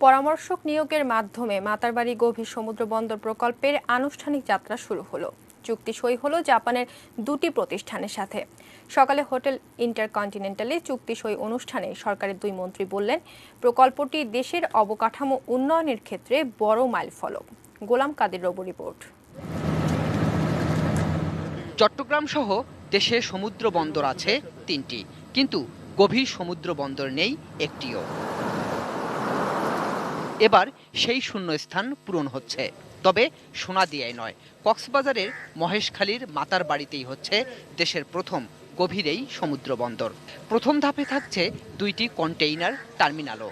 পরামর্শক নিয়োগের মাধ্যমে মাতারবাড়ি গভীর সমুদ্র বন্দর প্রকল্পের আনুষ্ঠানিক যাত্রা শুরু হলো। চুক্তি সই হলো জাপানের দুটি প্রতিষ্ঠানের সাথে। সকালে হোটেল ইন্টারকন্টিনেন্টালে চুক্তি সই অনুষ্ঠানে সরকারের দুই মন্ত্রী বললেন, প্রকল্পটি দেশের অবকাঠামো উন্নয়নের ক্ষেত্রে বড় মাইলফলক। গোলাম কাদের রবু রিপোর্ট। চট্টগ্রাম সহ দেশে সমুদ্র বন্দর আছে ৩টি, কিন্তু গভীর সমুদ্র বন্দর নেই একটিও। এবার সেই শূন্যস্থান পূরণ হচ্ছে, তবে সোনাদিয়ায় নয়, কক্সবাজারের মহেশখালীর মাতারবাড়িতেই হচ্ছে দেশের প্রথম গভীর এই সমুদ্র বন্দর। প্রথম ধাপে থাকছে 2টি কন্টেইনার টার্মিনালও।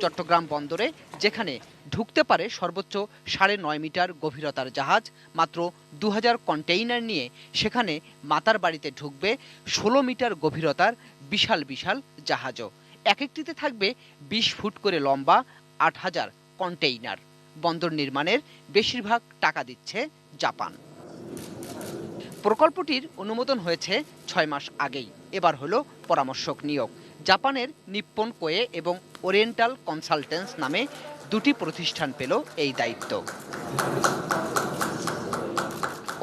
চট্টগ্রাম বন্দরে যেখানে ঢুকতে পারে সর্বোচ্চ 9.5 মিটার গভীরতার জাহাজ মাত্র 2000 কন্টেইনার নিয়ে, সেখানে মাতারবাড়িতে ঢুকবে 16 মিটার গভীরতার বিশাল বিশাল জাহাজও। এক একটিতে থাকবে 20 ফুট করে লম্বা 8000 কন্টেইনার। বন্দর নির্মাণের বেশিরভাগ টাকা দিচ্ছে জাপান। প্রকল্পটির অনুমোদন হয়েছে 6 মাস আগেই। এবার হলো পরামর্শক নিয়োগ। জাপানের নিপ্পন কোয়ে এবং ওরিয়েন্টাল কনসালটেন্স নামে দুটি প্রতিষ্ঠান পেল এই দায়িত্ব।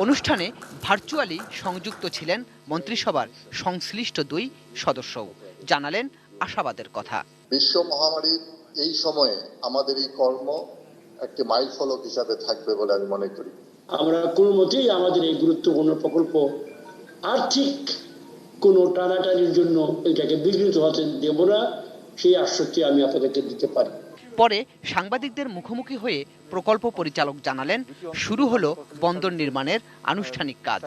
অনুষ্ঠানে ভার্চুয়ালি সংযুক্ত ছিলেন মন্ত্রিসভার সংশ্লিষ্ট দুই সদস্যও। জানালেন আশাবাদের কথা। বিশ্ব মহামারীর এই সময়ে আমাদের এই কর্ম একটি মাইলফলক হিসাবে থাকবে বলে আমি মনে করি। আমরা কোনো মতেই আমাদের এই গুরুত্বপূর্ণ প্রকল্প আর্থিক কোনো টানাটানির জন্য এটাকে বিঘ্নিত হতে দেব না, সেই আশ্বস্তি আমি আপনাদেরকে দিতে পারি। পরে সাংবাদিকদের মুখোমুখি হয়ে প্রকল্প পরিচালক জানালেন, শুরু হলো বন্দর নির্মাণের আনুষ্ঠানিক কাজ।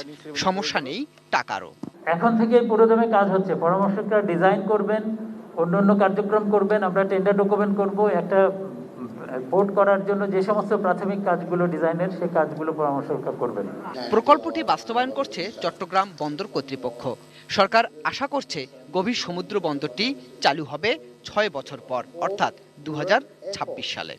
সমস্যা নেই টাকারও। এখন থেকে পুরোদমে কাজ হচ্ছে। পরামর্শকরা ডিজাইন করবেন, অন্যান্য কার্যক্রম করবেন, আমরা টেন্ডার ডকুমেন্ট করব। একটা বোর্ড করার জন্য যে সমস্ত প্রাথমিক কাজগুলো ডিজাইনের, সেই কাজগুলো পরামর্শকরা করবেন। প্রকল্পটি বাস্তবায়ন করছে চট্টগ্রাম বন্দর কর্তৃপক্ষ। সরকার আশা করছে গভীর সমুদ্র বন্দরটি চালু হবে 6 বছর পর, অর্থাৎ 2026 সালে।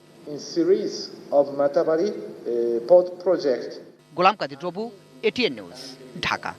গোলাম কাদের রবু, এটিএন নিউজ, ঢাকা।